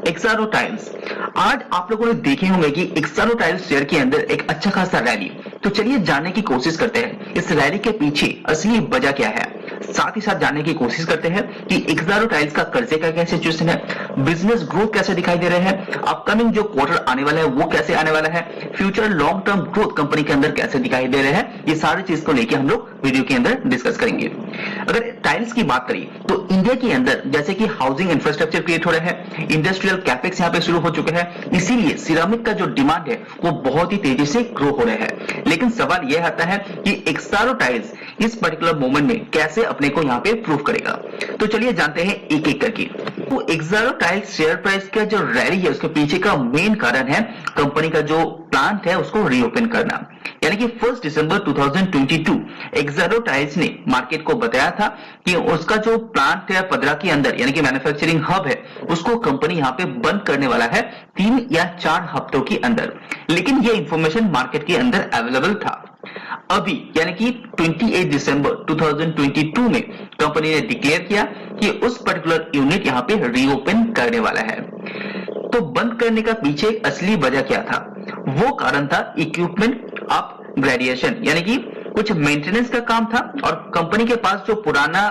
Exxaro tiles. आज आप लोगों ने देखे होंगे कि एक्सारो टाइल्स शेयर के अंदर एक अच्छा खासा रैली। तो चलिए जानने की कोशिश करते हैं इस रैली के पीछे असली वजह क्या है, साथ ही साथ जानने की कोशिश करते हैं कि एक्सारो टाइल्स का कर्जे का क्या सिचुएशन है, बिजनेस ग्रोथ कैसे दिखाई दे रहे हैं, अपकमिंग जो क्वार्टर आने वाला है वो कैसे आने वाला है, future long term growth company के अंदर कैसे दिखाई दे रहे हैं, ये सारी चीज को लेकर हम लोग वीडियो के अंदर डिस्कस करेंगे। अगर टाइल्स की बात करें तो इंडिया के अंदर जैसे कि हाउसिंग इंफ्रास्ट्रक्चर क्रिएट हो रहा है, इंडस्ट्रियल कैपेक्स यहाँ पे शुरू हो चुके हैं, इसीलिए सिरामिक का जो डिमांड है वो बहुत ही तेजी से ग्रो हो रहा है। लेकिन सवाल यह आता है कि एक्सारो टाइल्स इस पर्टिकुलर मोमेंट में कैसे अपने को यहाँ पे प्रूव करेगा। तो चलिए जानते हैं एक एक करके। तो एक्सारो टाइल्स शेयर प्राइस का जो रैली है उसके पीछे का मेन कारण है कंपनी का जो प्लांट है उसको रीओपन करना। यानी कि 1 दिसंबर 2022 एक्सारो टाइल्स ने मार्केट को बताया था कि उसका जो प्लांट है पदरा के अंदर यानी कि मैन्युफैक्चरिंग हब है उसको कंपनी यहाँ पे बंद करने वाला है 3 या 4 हफ्तों के अंदर। लेकिन ये इंफॉर्मेशन मार्केट के अंदर अवेलेबल था। अभी यानी कि 28 दिसंबर 2022 में कंपनी ने डिक्लेयर किया कि उस पर्टिकुलर यूनिट यहाँ पे रीओपन करने वाला है। तो बंद करने का पीछे असली वजह क्या था? वो कारण था इक्विपमेंट अपग्रेडेशन, यानी कि कुछ मेंटेनेंस का काम था और कंपनी के पास जो पुराना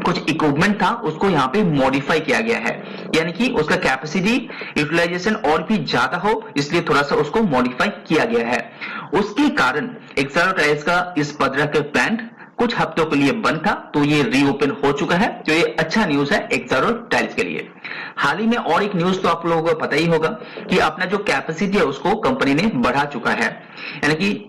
कुछ इक्विपमेंट था उसको यहाँ पे मॉडिफाई किया गया है, यानी कि उसका कैपेसिटी यूटिलाइजेशन और भी ज्यादा हो इसलिए थोड़ा सा उसको मॉडिफाई किया गया है। उसके कारण एक्सारो टाइल्स का इस पदरा के प्लांट कुछ हफ्तों के लिए बंद था, तो ये रीओपन हो चुका है। तो ये अच्छा न्यूज है एक्सारो टाइल्स के लिए। हाल ही में और एक न्यूज तो आप लोगों को पता ही होगा कि अपना जो कैपेसिटी है उसको कंपनी ने बढ़ा चुका है, यानी कि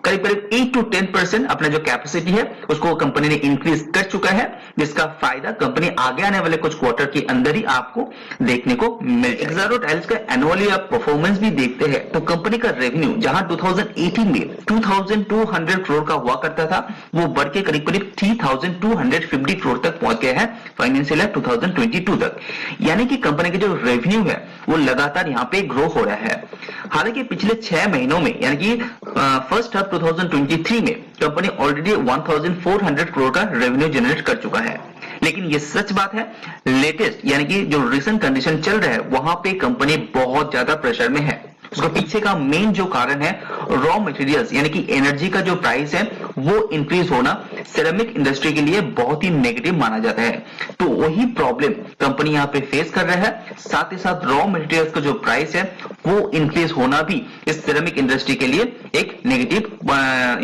करीब करीब 8 to 10% अपना जो कैपेसिटी है उसको कंपनी ने इंक्रीज कर चुका है, जिसका फायदा कंपनी आगे आने वाले कुछ क्वार्टर के अंदर ही आपको देखने को मिल जाएगा। एक्सारो टाइल्स का एनुअली आप परफॉर्मेंस भी देखते हैं तो कंपनी का रेवेन्यू जहां 2018 में 2200 करोड़ का हुआ करता था वो बढ़ के करीब करीब 3250 करोड़ तक पहुंच गया है फाइनेंशियल ईयर 2022 तक। यानी कि कंपनी का जो रेवेन्यू है वो लगातार यहाँ पे ग्रो हो रहा है। हालांकि पिछले 6 महीनों में यानी कि फर्स्ट हाफ 2023 में कंपनी ऑलरेडी 1400 करोड़ का रेवेन्यू जनरेट कर चुका है। लेकिन ये सच बात है, लेटेस्ट यानी कि जो रिसेंट कंडीशन चल रहा है वहां पे कंपनी बहुत ज्यादा प्रेशर में है। उसके पीछे का मेन जो कारण है रॉ मटेरियल्स यानी कि एनर्जी का जो प्राइस है वो इंक्रीज होना सिरेमिक इंडस्ट्री के लिए बहुत ही नेगेटिव माना जाता है। तो वही प्रॉब्लम कंपनी यहाँ पे फेस कर रहा है। साथ ही साथ रॉ मटेरियल्स का जो प्राइस है वो इंक्रीज होना भी इस सिरेमिक इंडस्ट्री के लिए एक नेगेटिव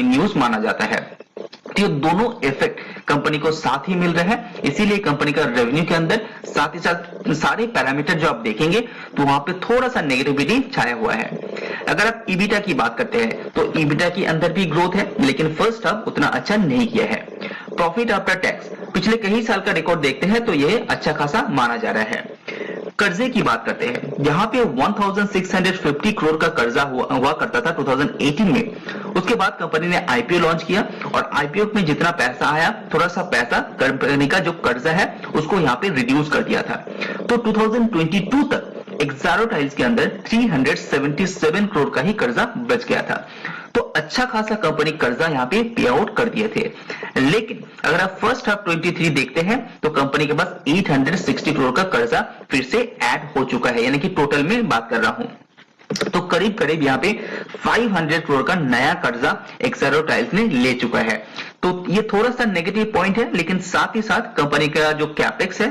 न्यूज माना जाता है। ये दोनों इफेक्ट कंपनी को साथ ही मिल रहा है, इसीलिए कंपनी का रेवेन्यू के अंदर साथ ही साथ सारे पैरामीटर जो आप देखेंगे तो वहां पे थोड़ा सा नेगेटिविटी छाया हुआ है। अगर आप ईबिटा की बात करते हैं तो ईबिटा के अंदर भी ग्रोथ है, लेकिन फर्स्ट हाफ उतना अच्छा नहीं किया है। प्रॉफिट आफ्टर टैक्स पिछले कई साल का रिकॉर्ड देखते हैं तो यह अच्छा खासा माना जा रहा है। कर्जे की बात करते हैं, यहाँ पे 1650 करोड़ का कर्जा हुआ करता था 2018 में। उसके बाद कंपनी ने आईपीओ लॉन्च किया और आईपीओ में जितना पैसा आया थोड़ा सा पैसा कंपनी का जो कर्जा है उसको यहाँ पे रिड्यूस कर दिया था। तो 2022 तक एक्सारो टाइल्स के अंदर 377 करोड़ का ही कर्जा बच गया था। तो अच्छा खासा कंपनी कर्जा यहाँ पे पे आउट कर दिए थे। लेकिन अगर आप फर्स्ट हाफ 23 देखते हैं तो कंपनी के पास 860 करोड़ का कर्जा फिर से ऐड हो चुका है, यानी कि टोटल में बात कर रहा हूं तो करीब करीब यहाँ पे 500 करोड़ का नया कर्जा एक्सारो टाइल्स ने ले चुका है। तो ये थोड़ा सा नेगेटिव पॉइंट है, लेकिन साथ ही साथ कंपनी का जो कैपेक्स है,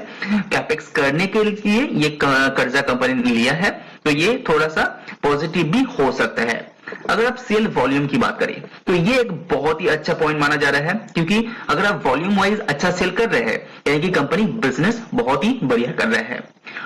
कैपेक्स करने के लिए ये कर्जा कंपनी ने लिया है, तो ये थोड़ा सा पॉजिटिव भी हो सकता है। अगर आप सेल वॉल्यूम की बात करें तो ये एक बहुत ही अच्छा पॉइंट माना जा रहा है, क्योंकि अगर आप वॉल्यूम वाइज अच्छा सेल कर रहे हैं यानी कि कंपनी बिजनेस बहुत ही बढ़िया कर रहा है।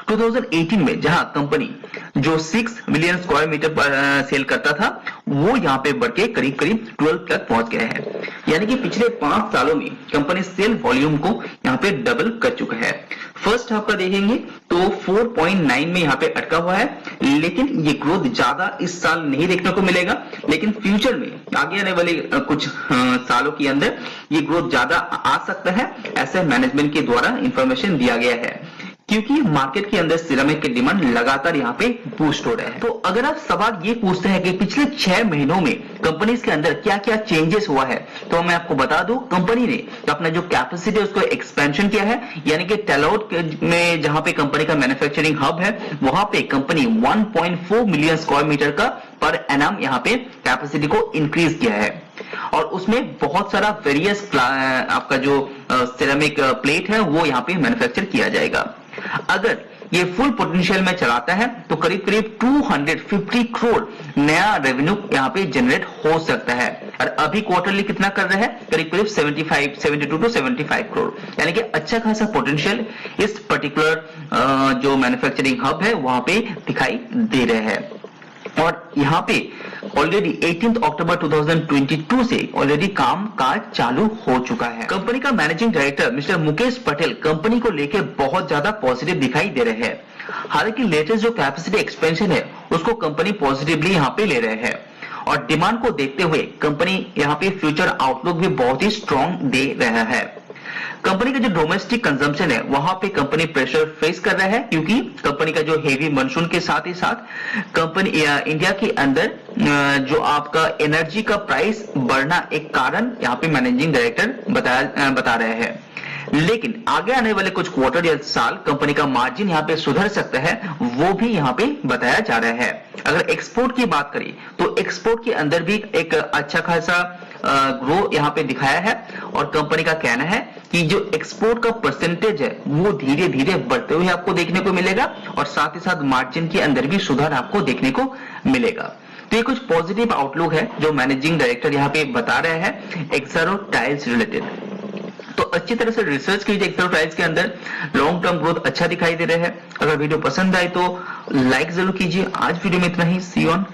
2018 में जहां कंपनी जो 6 मिलियन स्क्वायर मीटर पर सेल करता था वो यहाँ पे बढ़ के करीब करीब 12 तक पहुंच गया है। यानी कि पिछले 5 सालों में कंपनी सेल वॉल्यूम को यहाँ पे डबल कर चुका है। फर्स्ट हाफ का देखेंगे तो 4.9 में यहाँ पे अटका हुआ है, लेकिन ये ग्रोथ ज्यादा इस साल नहीं देखने को मिलेगा, लेकिन फ्यूचर में आगे आने वाले कुछ सालों के अंदर ये ग्रोथ ज्यादा आ सकता है, ऐसे मैनेजमेंट के द्वारा इंफॉर्मेशन दिया गया है। क्योंकि मार्केट के अंदर सिरेमिक की डिमांड लगातार यहाँ पे बूस्ट हो रहा है। तो अगर आप सवाल ये पूछते हैं कि पिछले 6 महीनों में कंपनीज के अंदर क्या क्या चेंजेस हुआ है, तो मैं आपको बता दूं, कंपनी ने अपना जो कैपेसिटी है उसको एक्सपेंशन किया है, यानी कि टेलआउट में जहां पे कंपनी का मैन्युफैक्चरिंग हब है वहां पे कंपनी 1.4 मिलियन स्क्वायर मीटर का पर एनम यहाँ पे कैपेसिटी को इंक्रीज किया है और उसमें बहुत सारा वेरियस आपका जो सिरेमिक प्लेट है वो यहाँ पे मैन्युफैक्चर किया जाएगा। अगर ये फुल पोटेंशियल में चलाता है तो करीब करीब 250 करोड़ नया रेवेन्यू यहाँ पे जनरेट हो सकता है और अभी क्वार्टरली कितना कर रहा है, करीब करीब 72 टू 75 करोड़, यानी कि अच्छा खासा पोटेंशियल इस पर्टिकुलर जो मैन्युफैक्चरिंग हब है वहां पे दिखाई दे रहा है। और यहाँ पे ऑलरेडी 18 अक्टूबर 2022 से ऑलरेडी काम काज चालू हो चुका है। कंपनी का managing director mister Mukesh Patel company को लेकर बहुत ज्यादा पॉजिटिव दिखाई दे रहे हैं। हालांकि लेटेस्ट जो कैपेसिटी एक्सपेंशन है उसको कंपनी पॉजिटिवली यहाँ पे ले रहे हैं और डिमांड को देखते हुए कंपनी यहाँ पे फ्यूचर आउटलुक भी बहुत ही स्ट्रॉन्ग दे रहा है। कंपनी का जो डोमेस्टिक कंजम्पशन है वहां पे कंपनी प्रेशर फेस कर रहा है क्योंकि कंपनी का जो हेवी मानसून के साथ ही साथ कंपनी इंडिया के अंदर जो आपका एनर्जी का प्राइस बढ़ना एक कारण यहाँ पे मैनेजिंग डायरेक्टर बता रहे हैं। लेकिन आगे आने वाले कुछ क्वार्टर या साल कंपनी का मार्जिन यहाँ पे सुधर सकता है, वो भी यहाँ पे बताया जा रहा है। अगर एक्सपोर्ट की बात करें तो एक्सपोर्ट के अंदर भी एक अच्छा खासा ग्रो यहाँ पे दिखाया है और कंपनी का कहना है कि जो एक्सपोर्ट का परसेंटेज है वो धीरे धीरे बढ़ते हुए आपको देखने को मिलेगा और साथ ही साथ मार्जिन के अंदर भी सुधार आपको देखने को मिलेगा। तो ये कुछ पॉजिटिव आउटलुक है जो मैनेजिंग डायरेक्टर यहाँ पे बता रहे हैं एक्सरो टाइल्स रिलेटेड। तो अच्छी तरह से रिसर्च कीजिए एक्सरो टाइल्स के अंदर, लॉन्ग टर्म ग्रोथ अच्छा दिखाई दे रहा है। अगर वीडियो पसंद आए तो लाइक जरूर कीजिए। आज वीडियो में इतना ही, सी ऑन।